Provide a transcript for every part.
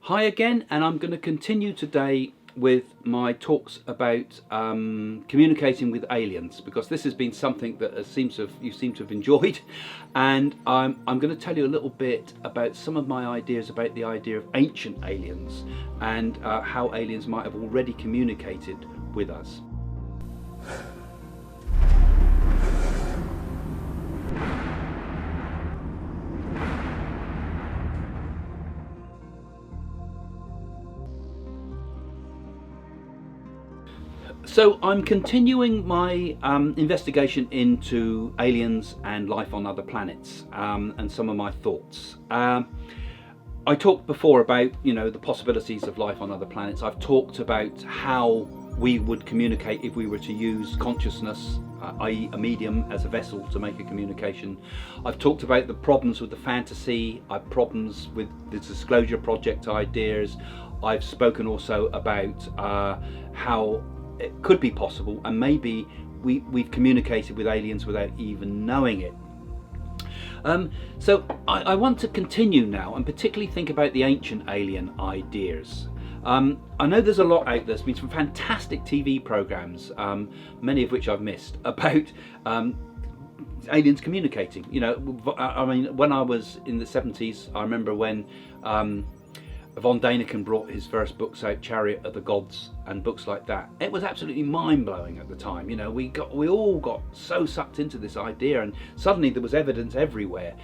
Hi again, and I'm going to continue today with my talks about communicating with aliens, because this has been something that you seem to have enjoyed, and I'm going to tell you a little bit about some of my ideas about the idea of ancient aliens and how aliens might have already communicated with us. So I'm continuing my investigation into aliens and life on other planets, and some of my thoughts. I talked before about, the possibilities of life on other planets. I've talked about how we would communicate if we were to use consciousness, i.e. a medium, as a vessel to make a communication. I've talked about the problems with the fantasy, problems with the disclosure project ideas. I've spoken also about how it could be possible, and maybe we've communicated with aliens without even knowing it. So I want to continue now and particularly think about the ancient alien ideas. I know there's a lot out there. There's been some fantastic TV programs, many of which I've missed, about aliens communicating. When I was in the 70s, I remember when Von Däniken brought his first books out, Chariot of the Gods and books like that. It was absolutely mind-blowing at the time. We all got so sucked into this idea, and suddenly there was evidence everywhere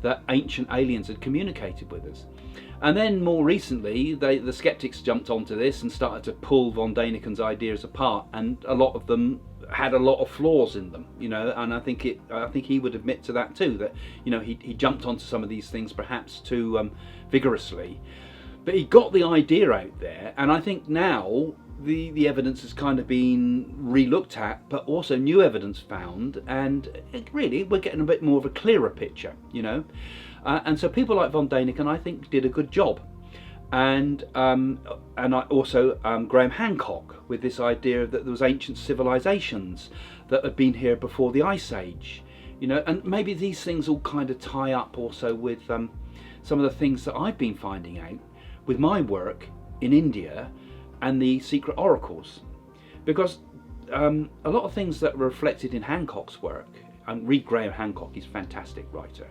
that ancient aliens had communicated with us. And then more recently, the skeptics jumped onto this and started to pull Von Däniken's ideas apart, and a lot of them had a lot of flaws in them, and I think he would admit to that too, that he jumped onto some of these things perhaps too vigorously. But he got the idea out there, and I think now the evidence has kind of been re-looked at, but also new evidence found, and really we're getting a bit more of a clearer picture, and so people like Von Däniken, I think, did a good job, and I also Graham Hancock, with this idea that there was ancient civilizations that had been here before the Ice Age, and maybe these things all kind of tie up also with some of the things that I've been finding out with my work in India and the secret oracles, because a lot of things that were reflected in Hancock's work, and read Graham Hancock, he's a fantastic writer,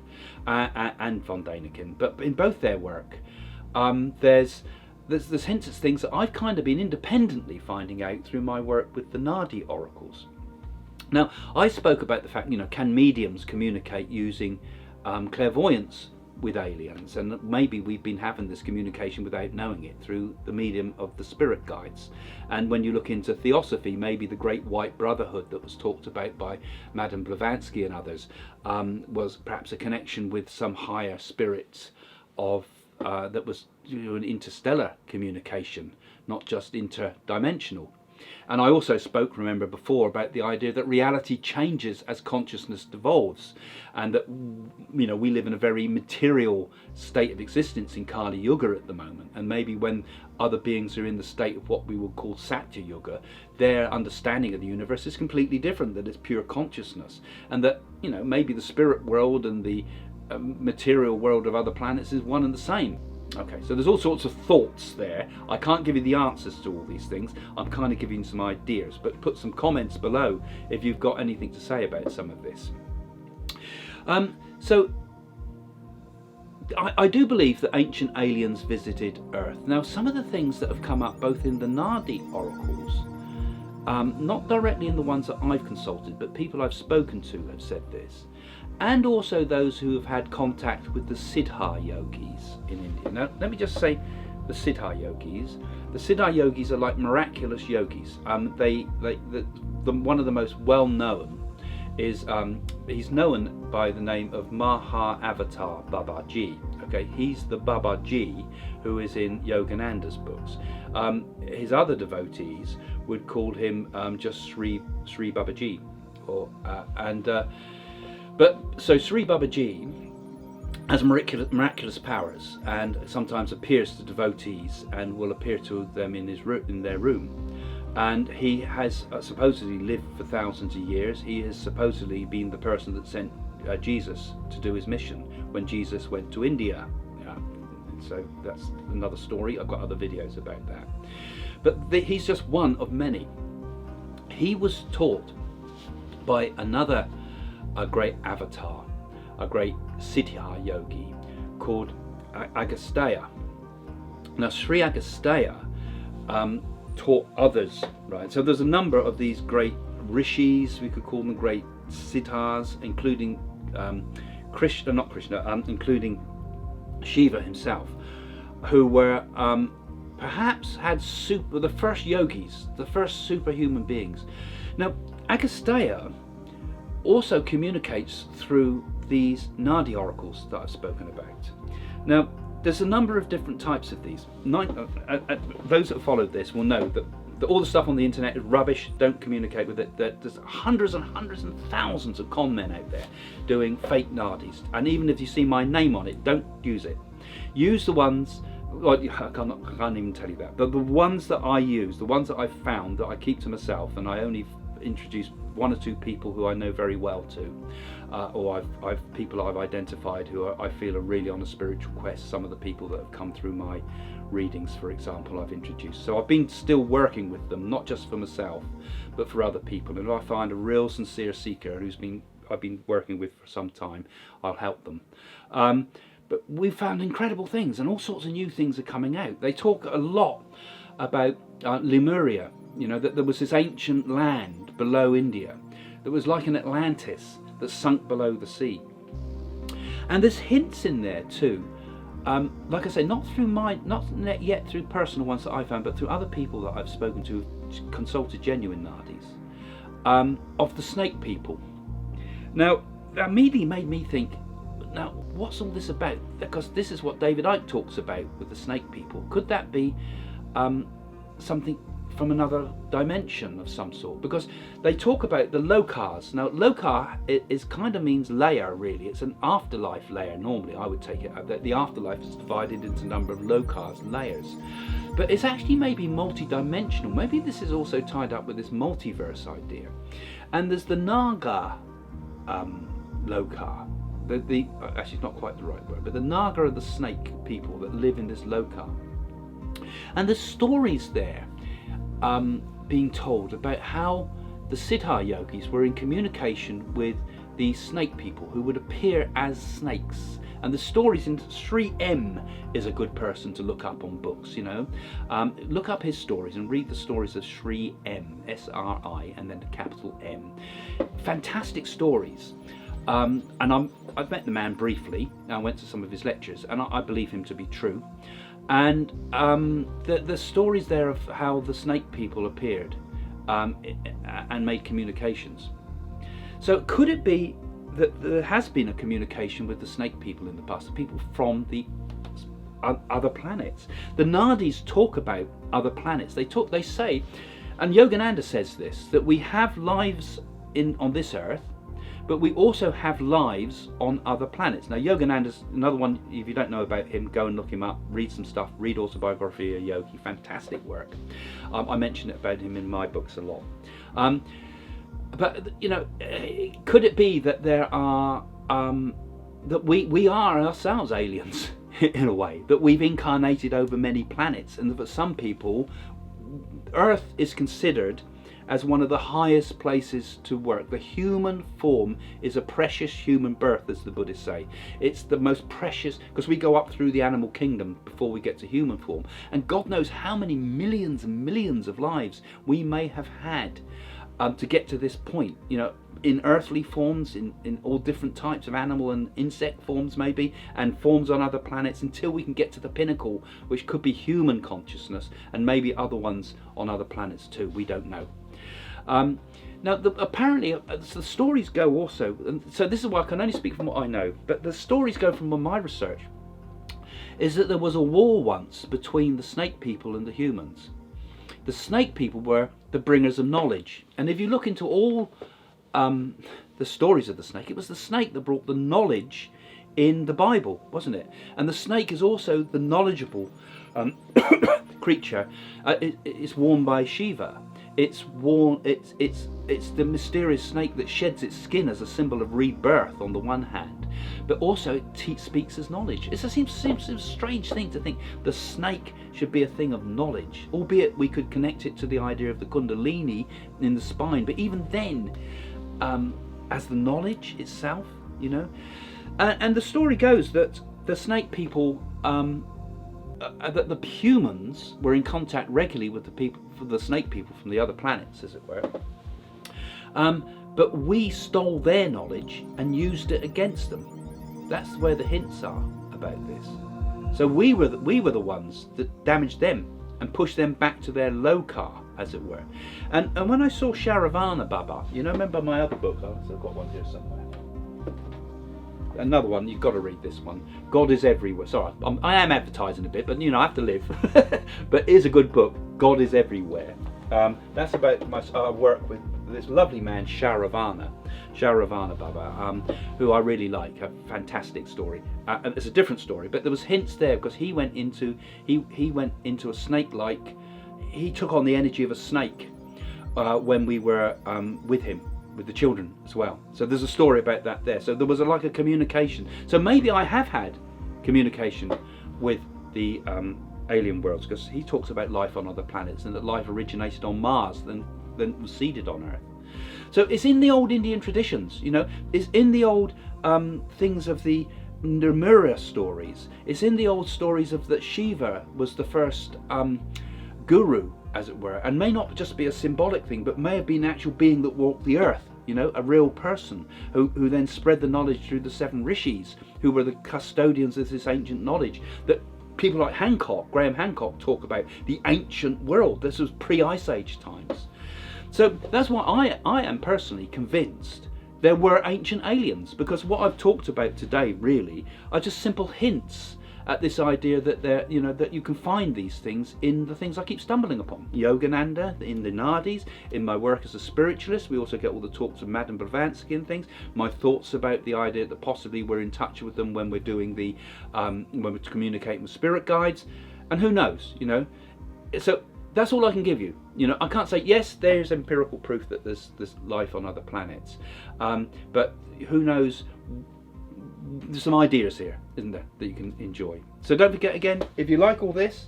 and Von Däniken, but in both their work there's hints at things that I've kind of been independently finding out through my work with the Naadi oracles. Now, I spoke about the fact, can mediums communicate using clairvoyance with aliens, and maybe we've been having this communication without knowing it through the medium of the spirit guides. And when you look into Theosophy, maybe the Great White Brotherhood that was talked about by Madame Blavatsky and others was perhaps a connection with some higher spirits of that was an interstellar communication, not just interdimensional. And I also spoke, remember before, about the idea that reality changes as consciousness devolves, and that we live in a very material state of existence in Kali Yuga at the moment, and maybe when other beings are in the state of what we would call Satya Yuga, their understanding of the universe is completely different, that it's pure consciousness, and that maybe the spirit world and the material world of other planets is one and the same. Okay, so there's all sorts of thoughts there. I can't give you the answers to all these things. I'm kind of giving some ideas, but put some comments below if you've got anything to say about some of this. So I do believe that ancient aliens visited Earth. Now, some of the things that have come up both in the Naadi oracles, not directly in the ones that I've consulted, but people I've spoken to have said this, and also those who have had contact with the Siddha yogis in India. Now, let me just say the Siddha yogis. The Siddha yogis are like miraculous yogis. One of the most well known is he's known by the name of Maha Avatar Babaji. Okay, he's the Babaji who is in Yogananda's books. His other devotees would call him just Sri Babaji, so Sri Babaji has miraculous powers, and sometimes appears to devotees and will appear to them in their room. And he has supposedly lived for thousands of years. He has supposedly been the person that sent Jesus to do his mission when Jesus went to India. So that's another story. I've got other videos about that. But he's just one of many. He was taught by a great avatar, a great Siddha yogi called Agastya. Now Sri Agastya taught others, right? So there's a number of these great rishis, we could call them great siddhas, including including Shiva himself, who were perhaps the first yogis, the first superhuman beings. Now Agastya also communicates through these Naadi oracles that I've spoken about. Now there's a number of different types of these. Those that followed this will know that all the stuff on the internet is rubbish. Don't communicate with it. There's hundreds and hundreds and thousands of con men out there doing fake Naadis, and even if you see my name on it, don't use it. Use the ones, well, I can't even tell you that, but the ones that I use, the ones that I've found that I keep to myself, and I only introduce one or two people who I know very well to, or I've people I've identified who I feel are really on a spiritual quest. Some of the people that have come through my readings, for example, I've introduced. So I've been still working with them, not just for myself, but for other people. And if I find a real sincere seeker I've been working with for some time, I'll help them. But we've found incredible things, and all sorts of new things are coming out. They talk a lot about Lemuria, that there was this ancient land below India that was like an Atlantis that sunk below the sea. And there's hints in there too, like I say, not yet through personal ones that I found, but through other people that I've spoken to, consulted genuine Naadis, of the snake people. Now, that immediately made me think, now, what's all this about? Because this is what David Icke talks about with the snake people. Could that be something from another dimension of some sort? Because they talk about the lokars. Now, lokar is kind of means layer, really. It's an afterlife layer. Normally, I would take it that the afterlife is divided into a number of lokars, layers. But it's actually maybe multi-dimensional. Maybe this is also tied up with this multiverse idea. And there's the Naga lokar. Actually, it's not quite the right word, but the Naga are the snake people that live in this lokar. And there's stories there being told about how the Siddha yogis were in communication with these snake people who would appear as snakes. And the stories in Sri M is a good person to look up on books, look up his stories and read the stories of Sri M, S-R-I, and then the capital M. Fantastic stories. And I've met the man briefly. I went to some of his lectures, and I believe him to be true. And the stories there of how the snake people appeared and made communications. So could it be that there has been a communication with the snake people in the past, the people from the other planets? The Naadis talk about other planets. They say, and Yogananda says this, that we have lives on this earth, but we also have lives on other planets. Now, Yogananda's another one. If you don't know about him, go and look him up, read some stuff, read Autobiography of a Yogi, fantastic work. I mention it about him in my books a lot. But could it be that there are that we are ourselves aliens in a way, that we've incarnated over many planets, and that for some people, Earth is considered as one of the highest places to work. The human form is a precious human birth, as the Buddhists say. It's the most precious, because we go up through the animal kingdom before we get to human form, and God knows how many millions and millions of lives we may have had to get to this point, in earthly forms, in all different types of animal and insect forms maybe, and forms on other planets, until we can get to the pinnacle, which could be human consciousness, and maybe other ones on other planets too. We don't know. Now, apparently, the stories go also, and so this is why I can only speak from what I know, but the stories go from my research, is that there was a war once between the snake people and the humans. The snake people were the bringers of knowledge, and if you look into all the stories of the snake, it was the snake that brought the knowledge in the Bible, wasn't it? And the snake is also the knowledgeable creature. It's worn by Shiva. It's worn. It's the mysterious snake that sheds its skin as a symbol of rebirth on the one hand, but also it speaks as knowledge. It seems a strange thing to think the snake should be a thing of knowledge, albeit we could connect it to the idea of the Kundalini in the spine. But even then, as the knowledge itself, you know. And the story goes that the snake people, that the humans were in contact regularly with the snake people from the other planets, as it were. But we stole their knowledge and used it against them. That's where the hints are about this. So we were the ones that damaged them and pushed them back to their lokar, as it were. And when I saw Sharavana Baba, you know, remember my other book? I've got one here somewhere. Another one, you've got to read this one. God is Everywhere. Sorry, I am advertising a bit, but you know, I have to live. But here's a good book, God is Everywhere. That's about my work with this lovely man, Sharavana Baba, who I really like. A fantastic story. It's a different story, but there was hints there because he went into a snake-like. He took on the energy of a snake when we were with him, with the children as well. So there's a story about that there. So there was like a communication. So maybe I have had communication with the alien worlds, because he talks about life on other planets and that life originated on Mars, then was seeded on Earth. So it's in the old Indian traditions, you know. It's in the old things of the Nirmura stories. It's in the old stories of that Shiva was the first guru, as it were, and may not just be a symbolic thing, but may have been an actual being that walked the earth, you know, a real person who then spread the knowledge through the 7 rishis, who were the custodians of this ancient knowledge that people like Graham Hancock talk about, the ancient world. This was pre-Ice Age times. So that's why I am personally convinced there were ancient aliens, because what I've talked about today really are just simple hints at this idea that you know, that you can find these things in the things I keep stumbling upon. Yogananda, in the Naadis, in my work as a spiritualist. We also get all the talks of Madame Blavatsky and things. My thoughts about the idea that possibly we're in touch with them when we're doing the when we're communicating with spirit guides, and who knows, you know. So that's all I can give you. You know, I can't say yes, there's empirical proof that there's life on other planets, but who knows. There's some ideas here, isn't there, that you can enjoy. So don't forget, again, if you like all this,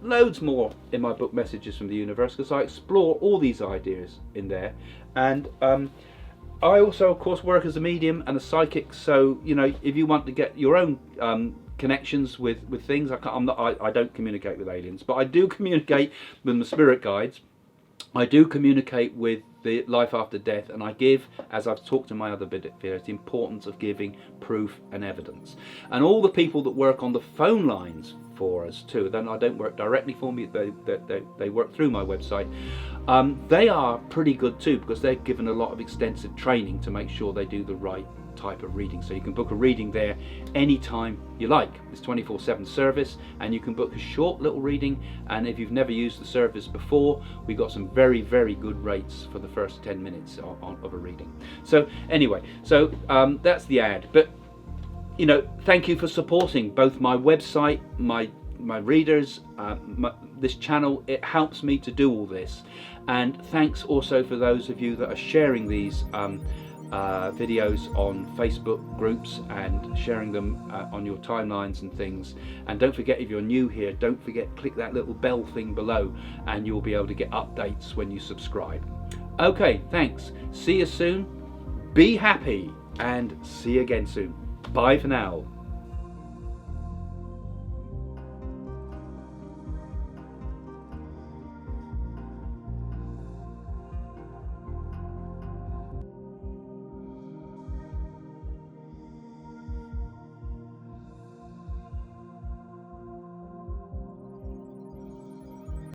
loads more in my book Messages from the Universe, because I explore all these ideas in there. And I also, of course, work as a medium and a psychic. So, you know, if you want to get your own connections with things, I don't communicate with aliens, but I do communicate with the spirit guides. I do communicate with the life after death, and I give, as I've talked in my other videos, the importance of giving proof and evidence. And all the people that work on the phone lines for us too, then I don't work directly for me, they work through my website, they are pretty good too, because they're given a lot of extensive training to make sure they do the right type of reading. So you can book a reading there anytime you like. It's 24/7 service, and you can book a short little reading, and if you've never used the service before, we got some very, very good rates for the first 10 minutes of a reading. So anyway, so that's the ad. But you know, thank you for supporting both my website, my readers, this channel. It helps me to do all this. And thanks also for those of you that are sharing these videos on Facebook groups and sharing them on your timelines and things. And don't forget, if you're new here, don't forget, click that little bell thing below, and you'll be able to get updates when you subscribe. Okay, thanks. See you soon. Be happy, and see you again soon. Bye for now.